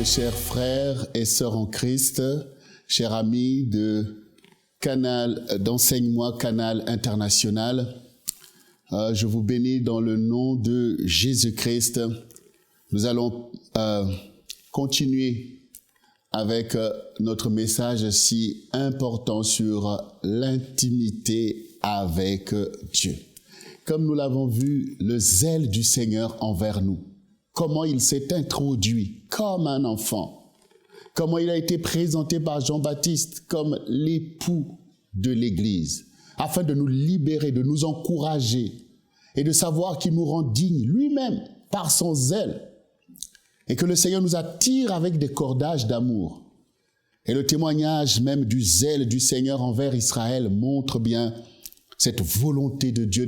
chers frères et sœurs en Christ, chers amis de Canal d'Enseigne-moi Canal International, je vous bénis dans le nom de Jésus-Christ. Nous allons continuer avec notre message si important sur l'intimité avec Dieu. Comme nous l'avons vu, le zèle du Seigneur envers nous, comment il s'est introduit comme un enfant, comment il a été présenté par Jean-Baptiste comme l'époux de l'Église, afin de nous libérer, de nous encourager et de savoir qu'il nous rend dignes lui-même par son zèle et que le Seigneur nous attire avec des cordages d'amour. Et le témoignage même du zèle du Seigneur envers Israël montre bien cette volonté de Dieu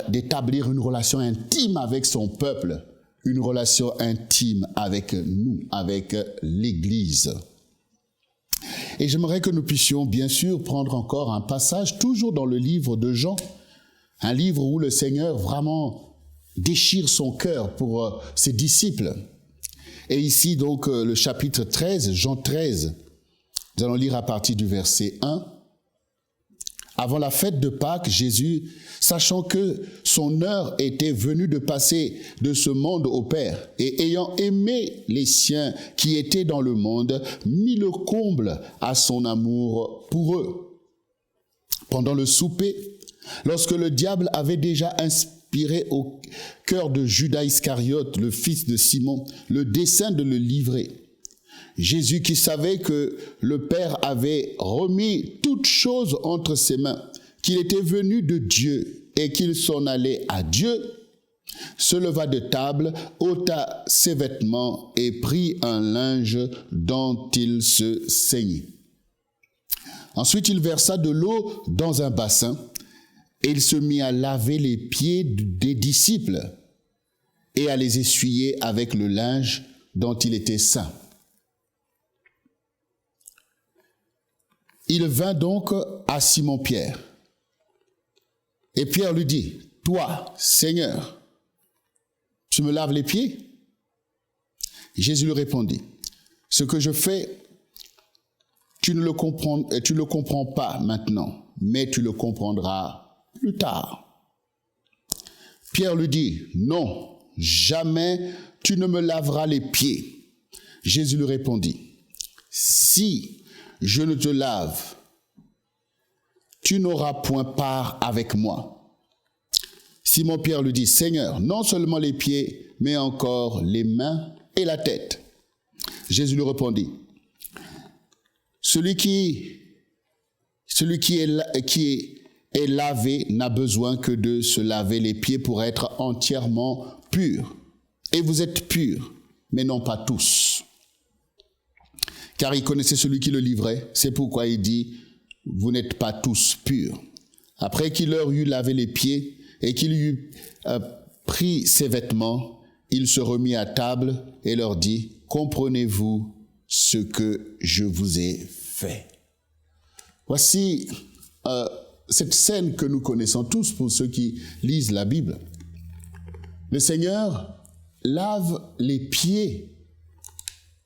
d'établir une relation intime avec son peuple, une relation intime avec nous, avec l'Église. Et j'aimerais que nous puissions bien sûr prendre encore un passage, toujours dans le livre de Jean, un livre où le Seigneur vraiment déchire son cœur pour ses disciples. Et ici donc le chapitre 13, Jean 13, nous allons lire à partir du verset 1. Avant la fête de Pâques, Jésus, sachant que son heure était venue de passer de ce monde au Père, et ayant aimé les siens qui étaient dans le monde, mit le comble à son amour pour eux. Pendant le souper, lorsque le diable avait déjà inspiré au cœur de Judas Iscariote, le fils de Simon, le dessein de le livrer, Jésus, qui savait que le Père avait remis toutes choses entre ses mains, qu'il était venu de Dieu et qu'il s'en allait à Dieu, se leva de table, ôta ses vêtements et prit un linge dont il se ceignit. Ensuite, il versa de l'eau dans un bassin et il se mit à laver les pieds des disciples et à les essuyer avec le linge dont il était ceint. Il vint donc à Simon-Pierre. Et Pierre lui dit, « Toi, Seigneur, tu me laves les pieds ?» Jésus lui répondit, « Ce que je fais, tu ne le comprends pas maintenant, mais tu le comprendras plus tard. » Pierre lui dit, « Non, jamais tu ne me laveras les pieds. » Jésus lui répondit, « Si je ne te lave, tu n'auras point part avec moi. » Simon-Pierre lui dit, « Seigneur, non seulement les pieds, mais encore les mains et la tête. » Jésus lui répondit, « Celui qui est lavé n'a besoin que de se laver les pieds pour être entièrement pur. Et vous êtes purs, mais non pas tous. » Car il connaissait celui qui le livrait, c'est pourquoi il dit, « Vous n'êtes pas tous purs. » Après qu'il leur eut lavé les pieds et qu'il eut pris ses vêtements, il se remit à table et leur dit, « Comprenez-vous ce que je vous ai fait ?» Voici cette scène que nous connaissons tous pour ceux qui lisent la Bible. Le Seigneur lave les pieds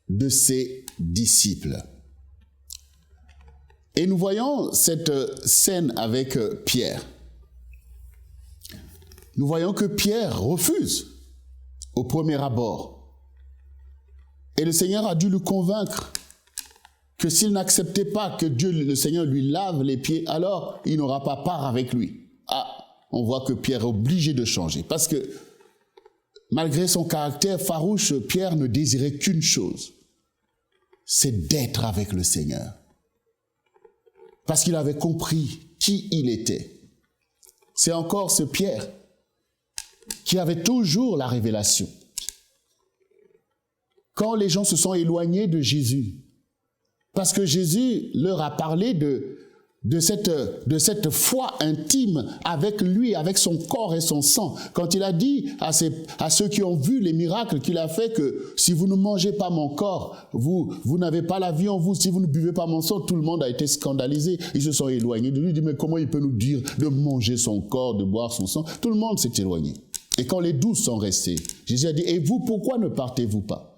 de ses disciples. Et nous voyons cette scène avec Pierre. Nous voyons que Pierre refuse au premier abord. Et le Seigneur a dû le convaincre que s'il n'acceptait pas que Dieu, le Seigneur, lui lave les pieds, alors il n'aura pas part avec lui. Ah, on voit que Pierre est obligé de changer. Parce que malgré son caractère farouche, Pierre ne désirait qu'une chose, c'est d'être avec le Seigneur. Parce qu'il avait compris qui il était. C'est encore ce Pierre qui avait toujours la révélation. Quand les gens se sont éloignés de Jésus, parce que Jésus leur a parlé de cette foi intime avec lui, avec son corps et son sang. Quand il a dit à ceux qui ont vu les miracles qu'il a fait que si vous ne mangez pas mon corps, vous n'avez pas la vie en vous. Si vous ne buvez pas mon sang, tout le monde a été scandalisé. Ils se sont éloignés de lui. Il dit, mais comment il peut nous dire de manger son corps, de boire son sang? Tout le monde s'est éloigné. Et quand les 12 sont restés, Jésus a dit, et vous, pourquoi ne partez-vous pas?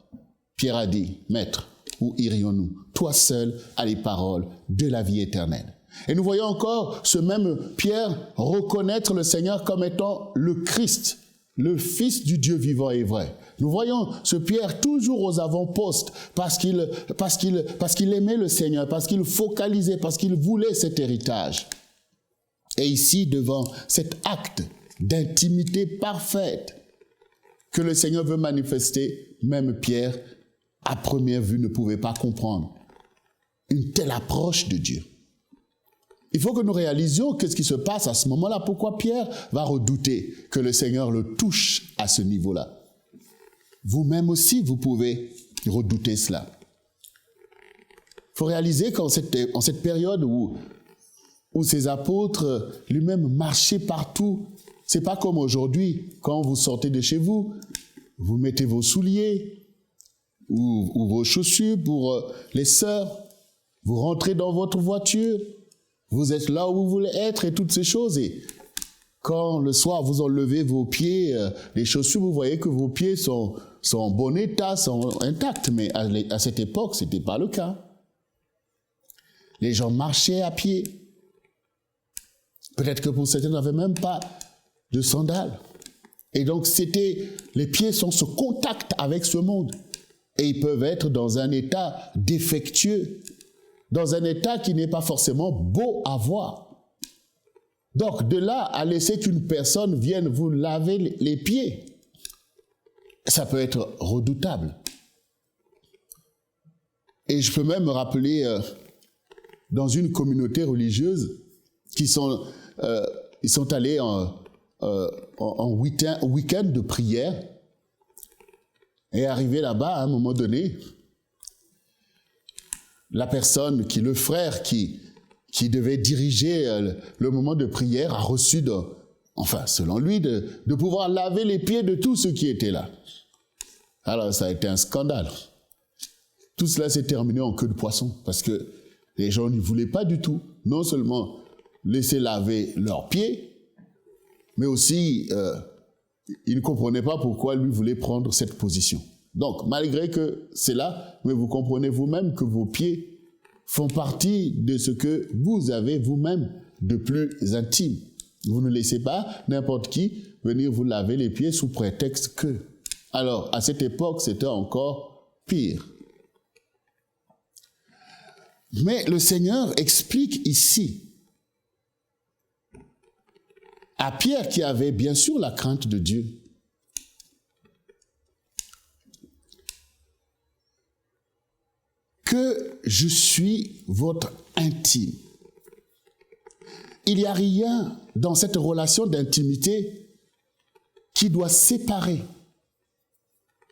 Pierre a dit, Maître, où irions-nous? Toi seul as les paroles de la vie éternelle. Et nous voyons encore ce même Pierre reconnaître le Seigneur comme étant le Christ, le Fils du Dieu vivant et vrai. Nous voyons ce Pierre toujours aux avant-postes parce qu'il aimait le Seigneur, parce qu'il focalisait, parce qu'il voulait cet héritage. Et ici, devant cet acte d'intimité parfaite que le Seigneur veut manifester, même Pierre, à première vue, ne pouvait pas comprendre une telle approche de Dieu. Il faut que nous réalisions qu'est-ce qui se passe à ce moment-là. Pourquoi Pierre va redouter que le Seigneur le touche à ce niveau-là? Vous-même aussi, vous pouvez redouter cela. Il faut réaliser qu'en cette période où ces apôtres lui-même marchaient partout, c'est pas comme aujourd'hui, quand vous sortez de chez vous, vous mettez vos souliers ou vos chaussures pour les sœurs, vous rentrez dans votre voiture, vous êtes là où vous voulez être et toutes ces choses. Et quand le soir vous enlevez vos pieds, les chaussures, vous voyez que vos pieds sont en bon état, sont intacts. Mais à cette époque, ce n'était pas le cas. Les gens marchaient à pied. Peut-être que pour certains, n'avaient même pas de sandales. Et donc, les pieds sont ce contact avec ce monde. Et ils peuvent être dans un état défectueux, dans un état qui n'est pas forcément beau à voir. Donc, de là à laisser qu'une personne vienne vous laver les pieds, ça peut être redoutable. Et je peux même me rappeler, dans une communauté religieuse, ils sont allés en week-end de prière, et arrivé là-bas, à un moment donné, la personne, le frère qui devait diriger le moment de prière a reçu, selon lui, de pouvoir laver les pieds de tous ceux qui étaient là. Alors ça a été un scandale. Tout cela s'est terminé en queue de poisson, parce que les gens ne voulaient pas du tout, non seulement laisser laver leurs pieds, mais aussi ils ne comprenaient pas pourquoi lui voulait prendre cette position. Donc, malgré que c'est là, mais vous comprenez vous-même que vos pieds font partie de ce que vous avez vous-même de plus intime. Vous ne laissez pas n'importe qui venir vous laver les pieds sous prétexte que. Alors, à cette époque, c'était encore pire. Mais le Seigneur explique ici à Pierre, qui avait bien sûr la crainte de Dieu, que je suis votre intime. Il n'y a rien dans cette relation d'intimité qui doit séparer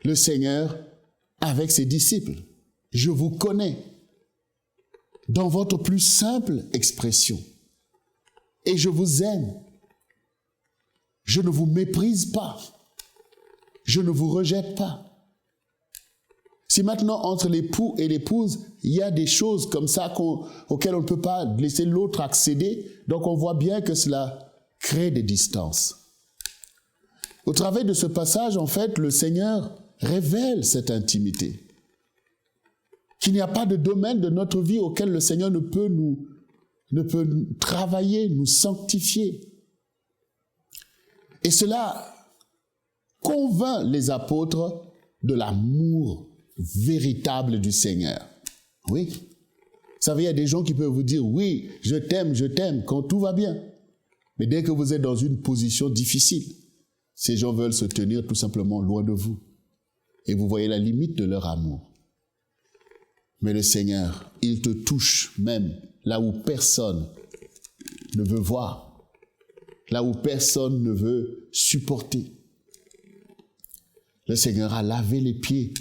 le Seigneur avec ses disciples. Je vous connais dans votre plus simple expression et je vous aime. Je ne vous méprise pas. Je ne vous rejette pas. Si maintenant, entre l'époux et l'épouse, il y a des choses comme ça auxquelles on ne peut pas laisser l'autre accéder, donc on voit bien que cela crée des distances. Au travers de ce passage, en fait, le Seigneur révèle cette intimité. Qu'il n'y a pas de domaine de notre vie auquel le Seigneur ne peut travailler, nous sanctifier. Et cela convainc les apôtres de l'amour véritable du Seigneur. Oui. Vous savez, il y a des gens qui peuvent vous dire, oui, je t'aime, quand tout va bien. Mais dès que vous êtes dans une position difficile, ces gens veulent se tenir tout simplement loin de vous. Et vous voyez la limite de leur amour. Mais le Seigneur, il te touche même là où personne ne veut voir, là où personne ne veut supporter. Le Seigneur a lavé les pieds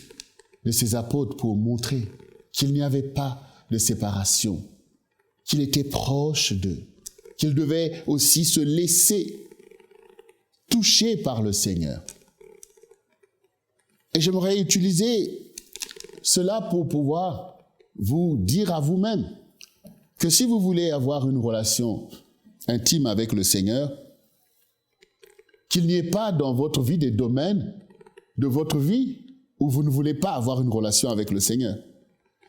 de ses apôtres pour montrer qu'il n'y avait pas de séparation, qu'il était proche d'eux, qu'il devait aussi se laisser toucher par le Seigneur. Et j'aimerais utiliser cela pour pouvoir vous dire à vous-même que si vous voulez avoir une relation intime avec le Seigneur, qu'il n'y ait pas dans votre vie des domaines de votre vie où vous ne voulez pas avoir une relation avec le Seigneur.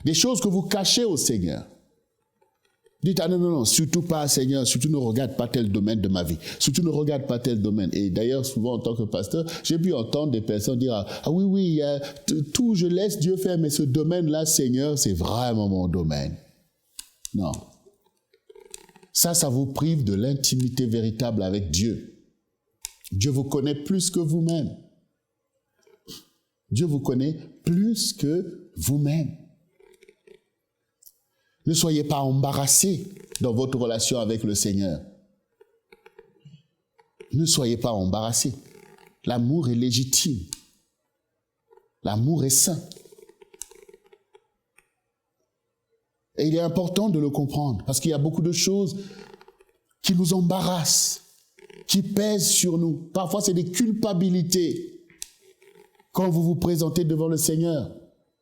Des choses que vous cachez au Seigneur. Dites, ah non, surtout pas, Seigneur, surtout ne regarde pas tel domaine de ma vie. Surtout ne regarde pas tel domaine. Et d'ailleurs, souvent, en tant que pasteur, j'ai pu entendre des personnes dire, ah oui, tout, je laisse Dieu faire, mais ce domaine-là, Seigneur, c'est vraiment mon domaine. Non. Ça vous prive de l'intimité véritable avec Dieu. Dieu vous connaît plus que vous-même. Dieu vous connaît plus que vous-même. Ne soyez pas embarrassés dans votre relation avec le Seigneur. Ne soyez pas embarrassés. L'amour est légitime. L'amour est saint. Et il est important de le comprendre parce qu'il y a beaucoup de choses qui nous embarrassent, qui pèsent sur nous. Parfois, c'est des culpabilités quand vous vous présentez devant le Seigneur,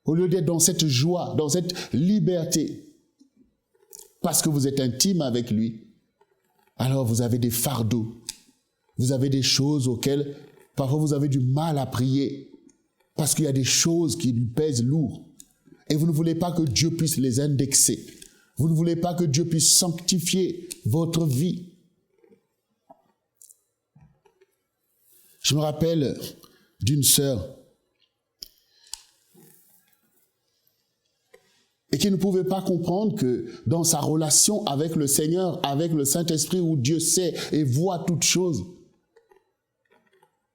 au lieu d'être dans cette joie, dans cette liberté. Parce que vous êtes intime avec lui, alors vous avez des fardeaux, vous avez des choses auxquelles parfois vous avez du mal à prier, parce qu'il y a des choses qui lui pèsent lourd, et vous ne voulez pas que Dieu puisse les indexer, vous ne voulez pas que Dieu puisse sanctifier votre vie. Je me rappelle d'une sœur et qui ne pouvait pas comprendre que dans sa relation avec le Seigneur, avec le Saint-Esprit, où Dieu sait et voit toutes choses,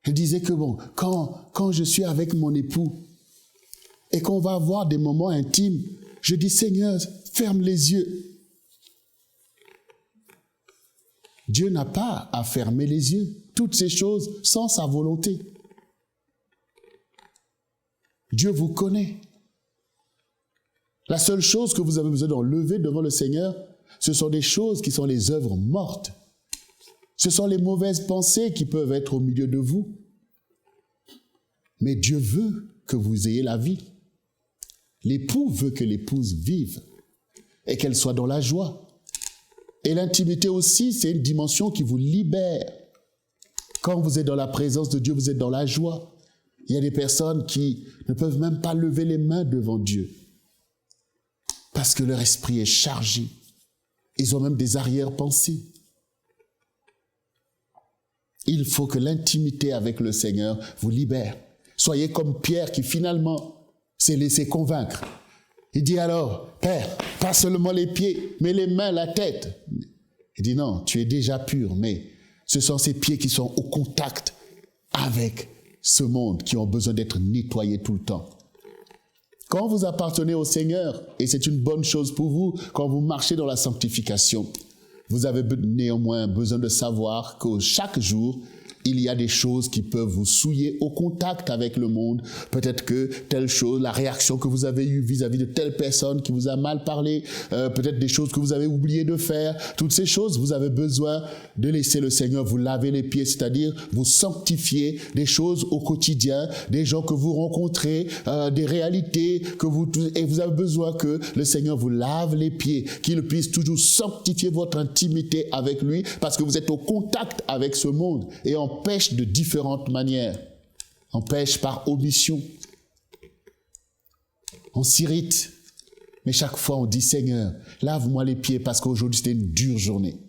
elle disait que quand je suis avec mon époux et qu'on va avoir des moments intimes, je dis, Seigneur, ferme les yeux. Dieu n'a pas à fermer les yeux. Toutes ces choses sans sa volonté. Dieu vous connaît. La seule chose que vous avez besoin d'enlever devant le Seigneur, ce sont des choses qui sont les œuvres mortes. Ce sont les mauvaises pensées qui peuvent être au milieu de vous. Mais Dieu veut que vous ayez la vie. L'époux veut que l'épouse vive et qu'elle soit dans la joie. Et l'intimité aussi, c'est une dimension qui vous libère. Quand vous êtes dans la présence de Dieu, vous êtes dans la joie. Il y a des personnes qui ne peuvent même pas lever les mains devant Dieu parce que leur esprit est chargé. Ils ont même des arrière-pensées. Il faut que l'intimité avec le Seigneur vous libère. Soyez comme Pierre qui finalement s'est laissé convaincre. Il dit alors, Père, pas seulement les pieds, mais les mains, la tête. Il dit non, tu es déjà pur, mais ce sont ces pieds qui sont au contact avec ce monde, qui ont besoin d'être nettoyés tout le temps. Quand vous appartenez au Seigneur, et c'est une bonne chose pour vous, quand vous marchez dans la sanctification, vous avez néanmoins besoin de savoir que chaque jour, il y a des choses qui peuvent vous souiller au contact avec le monde. Peut-être que telle chose, la réaction que vous avez eue vis-à-vis de telle personne qui vous a mal parlé, peut-être des choses que vous avez oublié de faire. Toutes ces choses, vous avez besoin de laisser le Seigneur vous laver les pieds, c'est-à-dire vous sanctifier des choses au quotidien, des gens que vous rencontrez, des réalités que et vous avez besoin que le Seigneur vous lave les pieds, qu'il puisse toujours sanctifier votre intimité avec lui, parce que vous êtes au contact avec ce monde et on pêche de différentes manières. On pêche par omission. On s'irrite. Mais chaque fois, on dit, Seigneur, lave-moi les pieds parce qu'aujourd'hui, c'était une dure journée.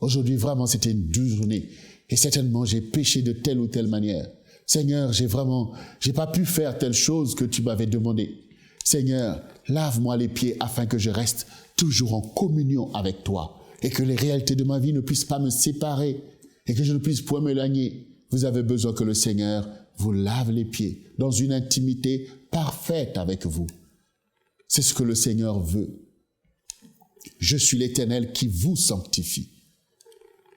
Aujourd'hui, vraiment, c'était une dure journée. Et certainement, j'ai péché de telle ou telle manière. Seigneur, j'ai pas pu faire telle chose que tu m'avais demandé. Seigneur, lave-moi les pieds afin que je reste toujours en communion avec toi et que les réalités de ma vie ne puissent pas me séparer et que je ne puisse point m'éloigner. Vous avez besoin que le Seigneur vous lave les pieds dans une intimité parfaite avec vous. C'est ce que le Seigneur veut. Je suis l'Éternel qui vous sanctifie.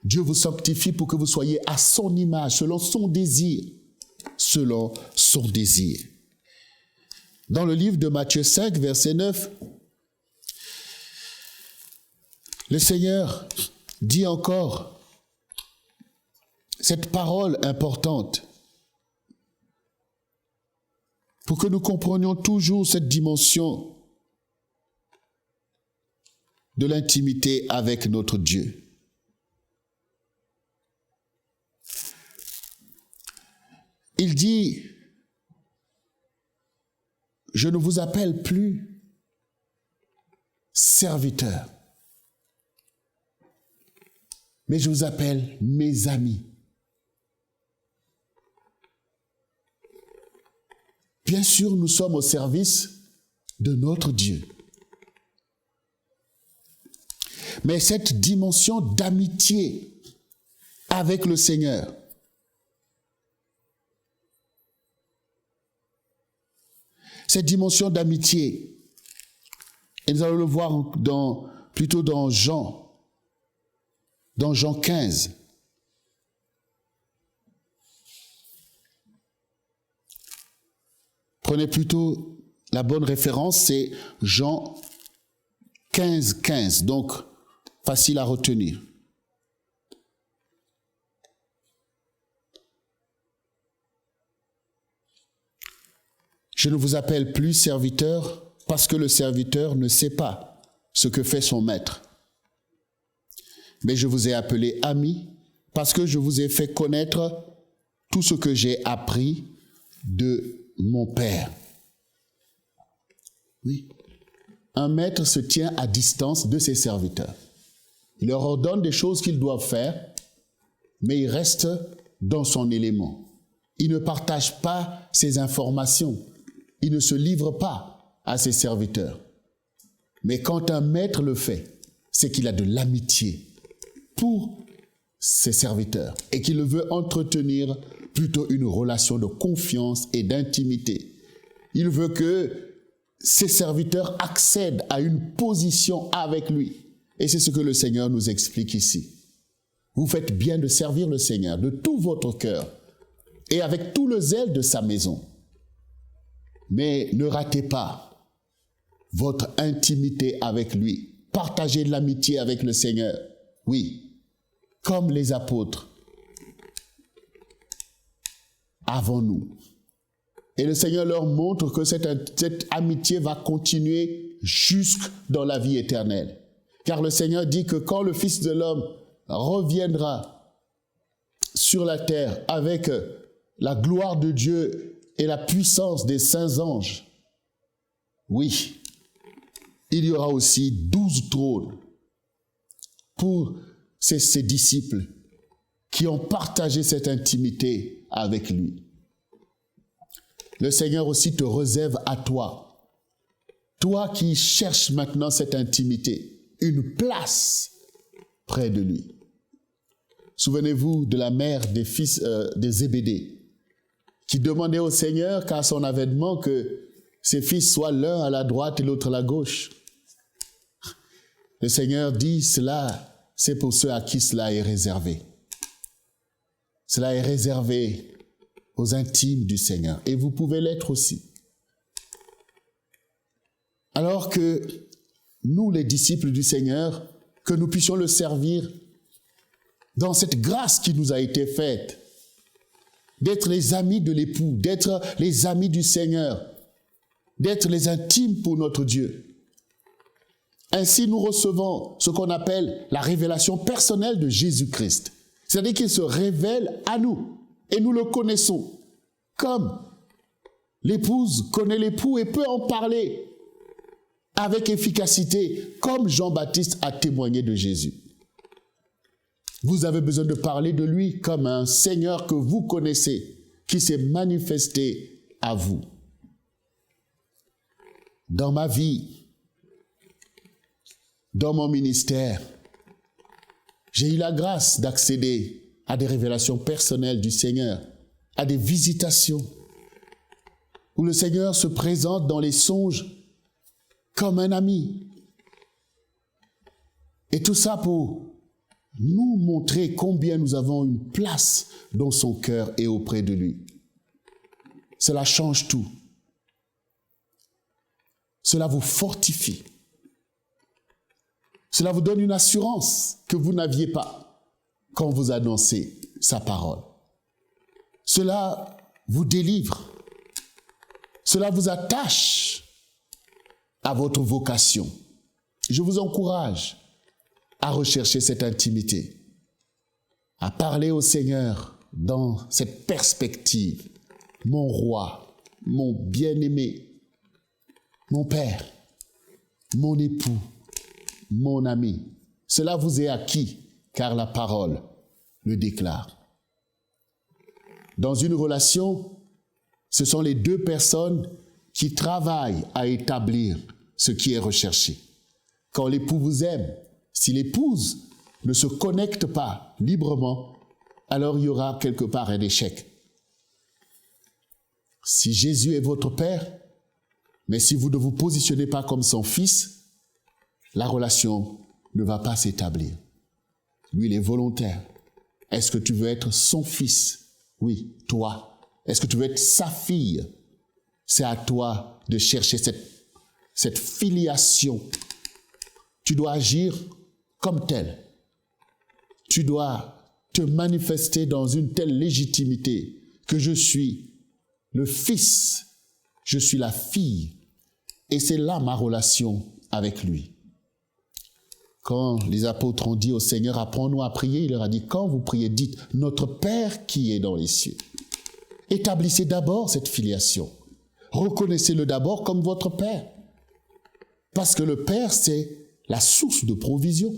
Dieu vous sanctifie pour que vous soyez à son image, selon son désir. Selon son désir. Dans le livre de Matthieu 5, verset 9, le Seigneur dit encore cette parole importante pour que nous comprenions toujours cette dimension de l'intimité avec notre Dieu. Il dit, je ne vous appelle plus serviteur, mais je vous appelle mes amis. Bien sûr, nous sommes au service de notre Dieu. Mais cette dimension d'amitié avec le Seigneur, cette dimension d'amitié, et nous allons le voir plutôt dans Jean 15. Prenez plutôt la bonne référence, c'est Jean 15, 15, donc facile à retenir. Je ne vous appelle plus serviteur parce que le serviteur ne sait pas ce que fait son maître. Mais je vous ai appelé ami parce que je vous ai fait connaître tout ce que j'ai appris de mon Père. Oui. Un maître se tient à distance de ses serviteurs. Il leur ordonne des choses qu'ils doivent faire, mais il reste dans son élément. Il ne partage pas ses informations. Il ne se livre pas à ses serviteurs. Mais quand un maître le fait, c'est qu'il a de l'amitié pour ses serviteurs et qu'il veut entretenir plutôt une relation de confiance et d'intimité. Il veut que ses serviteurs accèdent à une position avec lui. Et c'est ce que le Seigneur nous explique ici. Vous faites bien de servir le Seigneur de tout votre cœur et avec tout le zèle de sa maison. Mais ne ratez pas votre intimité avec lui. Partagez de l'amitié avec le Seigneur. Oui, comme les apôtres avant nous. Et le Seigneur leur montre que cette amitié va continuer jusque dans la vie éternelle. Car le Seigneur dit que quand le Fils de l'homme reviendra sur la terre avec la gloire de Dieu et la puissance des saints anges, oui, il y aura aussi 12 trônes pour ces disciples qui ont partagé cette intimité avec lui. Le Seigneur aussi te réserve à toi, toi qui cherches maintenant cette intimité, une place près de lui. Souvenez-vous de la mère des fils des Zébédée, qui demandait au Seigneur qu'à son avènement que ses fils soient l'un à la droite et l'autre à la gauche. Le Seigneur dit, cela, c'est pour ceux à qui cela est réservé. Cela est réservé aux intimes du Seigneur. Et vous pouvez l'être aussi. Alors que nous, les disciples du Seigneur, que nous puissions le servir dans cette grâce qui nous a été faite, d'être les amis de l'époux, d'être les amis du Seigneur, d'être les intimes pour notre Dieu. Ainsi, nous recevons ce qu'on appelle la révélation personnelle de Jésus-Christ. C'est-à-dire qu'il se révèle à nous et nous le connaissons. Comme l'épouse connaît l'époux et peut en parler avec efficacité, comme Jean-Baptiste a témoigné de Jésus. Vous avez besoin de parler de lui comme un Seigneur que vous connaissez, qui s'est manifesté à vous. Dans ma vie, dans mon ministère, j'ai eu la grâce d'accéder à des révélations personnelles du Seigneur, à des visitations, où le Seigneur se présente dans les songes comme un ami. Et tout ça pour nous montrer combien nous avons une place dans son cœur et auprès de lui. Cela change tout. Cela vous fortifie. Cela vous donne une assurance que vous n'aviez pas quand vous annoncez sa parole. Cela vous délivre. Cela vous attache à votre vocation. Je vous encourage à rechercher cette intimité, à parler au Seigneur dans cette perspective. Mon roi, mon bien-aimé, mon père, mon époux, mon ami. Cela vous est acquis, car la parole le déclare. Dans une relation, ce sont les deux personnes qui travaillent à établir ce qui est recherché. Quand l'époux vous aime, si l'épouse ne se connecte pas librement, alors il y aura quelque part un échec. Si Jésus est votre Père, mais si vous ne vous positionnez pas comme son Fils, la relation ne va pas s'établir. Lui, il est volontaire. Est-ce que tu veux être son fils? Oui, toi. Est-ce que tu veux être sa fille? C'est à toi de chercher cette filiation. Tu dois agir comme tel. Tu dois te manifester dans une telle légitimité que je suis le fils, je suis la fille. Et c'est là ma relation avec lui. Quand les apôtres ont dit au Seigneur, apprends-nous à prier, il leur a dit, quand vous priez, dites, notre Père qui est dans les cieux. Établissez d'abord cette filiation. Reconnaissez-le d'abord comme votre Père. Parce que le Père, c'est la source de provision.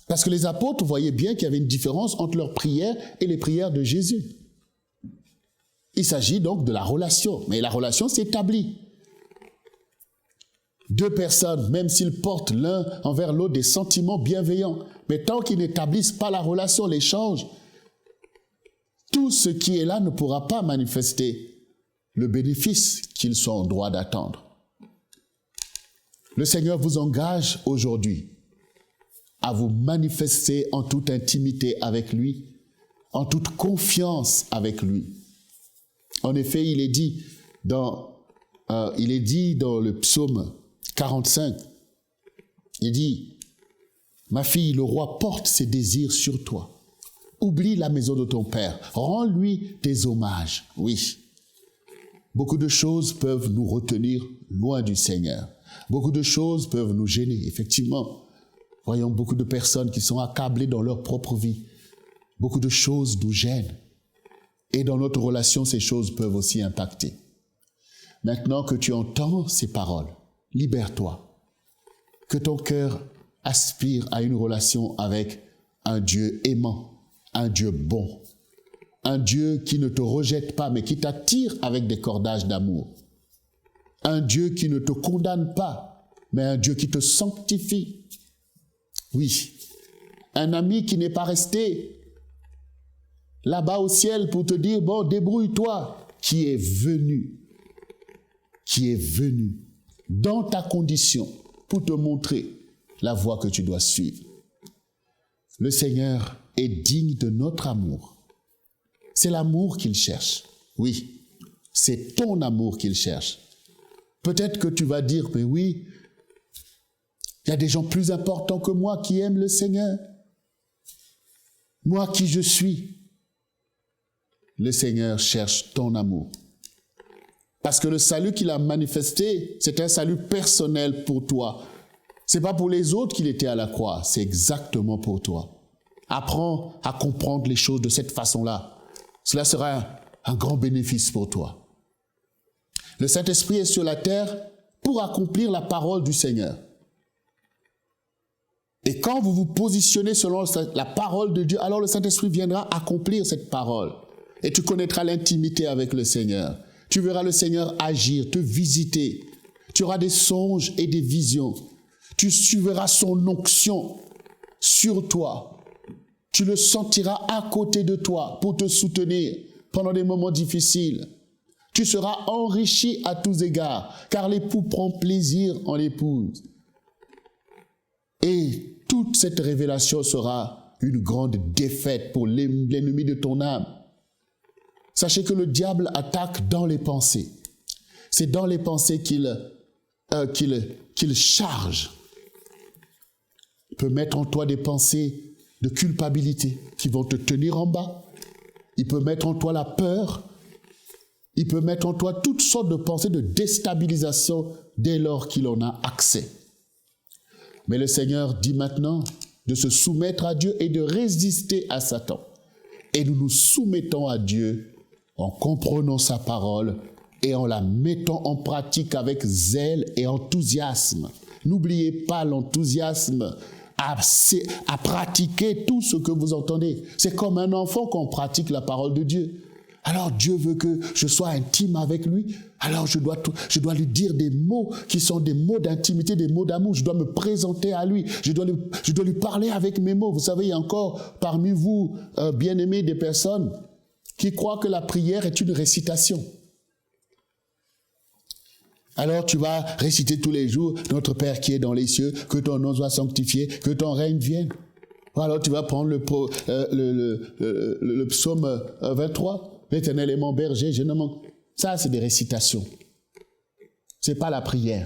Parce que les apôtres voyaient bien qu'il y avait une différence entre leurs prières et les prières de Jésus. Il s'agit donc de la relation, mais la relation s'établit. Deux personnes, même s'ils portent l'un envers l'autre des sentiments bienveillants, mais tant qu'ils n'établissent pas la relation, l'échange, tout ce qui est là ne pourra pas manifester le bénéfice qu'ils sont en droit d'attendre. Le Seigneur vous engage aujourd'hui à vous manifester en toute intimité avec lui, en toute confiance avec lui. En effet, il est dit dans le psaume 45, il dit, « Ma fille, le roi porte ses désirs sur toi. Oublie la maison de ton père, rends-lui tes hommages. » Oui, beaucoup de choses peuvent nous retenir loin du Seigneur. Beaucoup de choses peuvent nous gêner, effectivement. Voyons beaucoup de personnes qui sont accablées dans leur propre vie. Beaucoup de choses nous gênent. Et dans notre relation, ces choses peuvent aussi impacter. Maintenant que tu entends ces paroles, libère-toi. Que ton cœur aspire à une relation avec un Dieu aimant, un Dieu bon, un Dieu qui ne te rejette pas, mais qui t'attire avec des cordages d'amour. Un Dieu qui ne te condamne pas, mais un Dieu qui te sanctifie. Oui, un ami qui n'est pas resté là-bas au ciel pour te dire, bon, débrouille-toi, qui est venu dans ta condition pour te montrer la voie que tu dois suivre. Le Seigneur est digne de notre amour. C'est l'amour qu'il cherche. Oui, c'est ton amour qu'il cherche. Peut-être que tu vas dire, mais oui, il y a des gens plus importants que moi qui aiment le Seigneur. Moi qui je suis. Le Seigneur cherche ton amour. Parce que le salut qu'il a manifesté, c'est un salut personnel pour toi. Ce n'est pas pour les autres qu'il était à la croix, c'est exactement pour toi. Apprends à comprendre les choses de cette façon-là. Cela sera un grand bénéfice pour toi. Le Saint-Esprit est sur la terre pour accomplir la parole du Seigneur. Et quand vous vous positionnez selon la parole de Dieu, alors le Saint-Esprit viendra accomplir cette parole. Et tu connaîtras l'intimité avec le Seigneur. Tu verras le Seigneur agir, te visiter. Tu auras des songes et des visions. Tu verras son onction sur toi. Tu le sentiras à côté de toi pour te soutenir pendant des moments difficiles. Tu seras enrichi à tous égards, car l'époux prend plaisir en l'épouse. Et toute cette révélation sera une grande défaite pour l'ennemi de ton âme. Sachez que le diable attaque dans les pensées. C'est dans les pensées qu'il charge. Il peut mettre en toi des pensées de culpabilité qui vont te tenir en bas. Il peut mettre en toi la peur. Il peut mettre en toi toutes sortes de pensées de déstabilisation dès lors qu'il en a accès. Mais le Seigneur dit maintenant de se soumettre à Dieu et de résister à Satan. Et nous nous soumettons à Dieu en comprenant sa parole et en la mettant en pratique avec zèle et enthousiasme. N'oubliez pas l'enthousiasme à pratiquer tout ce que vous entendez. C'est comme un enfant qu'on pratique la parole de Dieu. Alors Dieu veut que je sois intime avec lui. Alors je dois lui dire des mots qui sont des mots d'intimité, des mots d'amour. Je dois me présenter à lui. Je dois lui parler avec mes mots. Vous savez, il y a encore parmi vous, bien-aimés, des personnes qui croient que la prière est une récitation. Alors tu vas réciter tous les jours, notre Père qui est dans les cieux, que ton nom soit sanctifié, que ton règne vienne. Alors tu vas prendre le psaume 23, l'Éternel est mon berger, je ne manque. Ça, c'est des récitations. C'est pas la prière.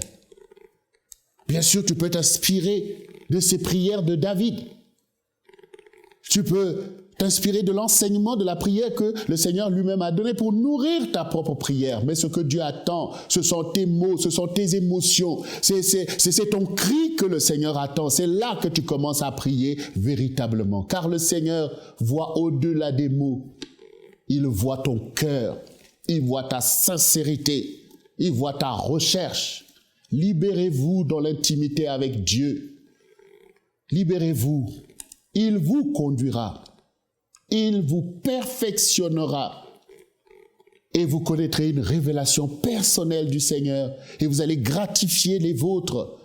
Bien sûr, tu peux t'inspirer de ces prières de David. Tu peux t'inspirer de l'enseignement de la prière que le Seigneur lui-même a donné pour nourrir ta propre prière. Mais ce que Dieu attend, ce sont tes mots, ce sont tes émotions. C'est ton cri que le Seigneur attend. C'est là que tu commences à prier véritablement. Car le Seigneur voit au-delà des mots. Il voit ton cœur. Il voit ta sincérité. Il voit ta recherche. Libérez-vous dans l'intimité avec Dieu. Libérez-vous. Il vous conduira. Il vous perfectionnera et vous connaîtrez une révélation personnelle du Seigneur et vous allez gratifier les vôtres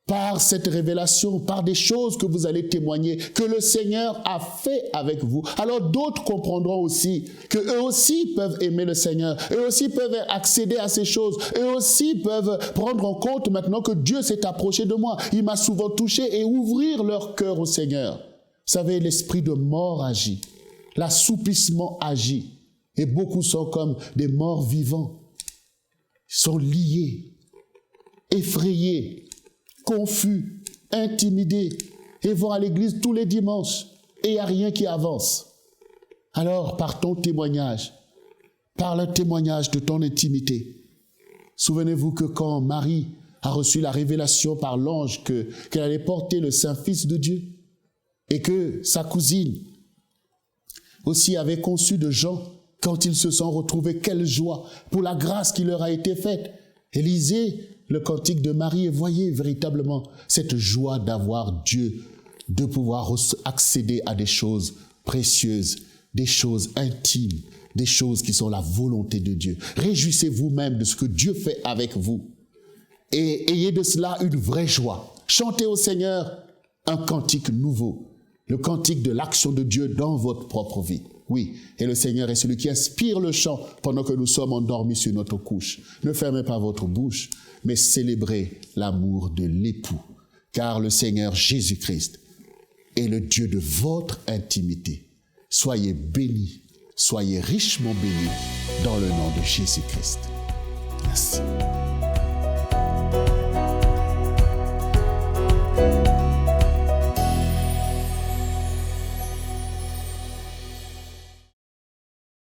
par cette révélation, par des choses que vous allez témoigner, que le Seigneur a fait avec vous. Alors d'autres comprendront aussi qu'eux aussi peuvent aimer le Seigneur, eux aussi peuvent accéder à ces choses, eux aussi peuvent prendre en compte maintenant que Dieu s'est approché de moi, il m'a souvent touché et ouvrir leur cœur au Seigneur. Vous savez, l'esprit de mort agit, l'assoupissement agit, et beaucoup sont comme des morts vivants. Ils sont liés, effrayés, confus, intimidés, et vont à l'église tous les dimanches, et il n'y a rien qui avance. Alors, par ton témoignage, par le témoignage de ton intimité, souvenez-vous que quand Marie a reçu la révélation par l'ange qu'elle allait porter le Saint-Fils de Dieu, et que sa cousine aussi avait conçu de Jean, quand ils se sont retrouvés, quelle joie pour la grâce qui leur a été faite. Et lisez le cantique de Marie et voyez véritablement cette joie d'avoir Dieu, de pouvoir accéder à des choses précieuses, des choses intimes, des choses qui sont la volonté de Dieu. Réjouissez-vous même de ce que Dieu fait avec vous et ayez de cela une vraie joie. Chantez au Seigneur un cantique nouveau. Le cantique de l'action de Dieu dans votre propre vie. Oui, et le Seigneur est celui qui inspire le chant pendant que nous sommes endormis sur notre couche. Ne fermez pas votre bouche, mais célébrez l'amour de l'époux. Car le Seigneur Jésus-Christ est le Dieu de votre intimité. Soyez bénis, soyez richement bénis dans le nom de Jésus-Christ. Merci.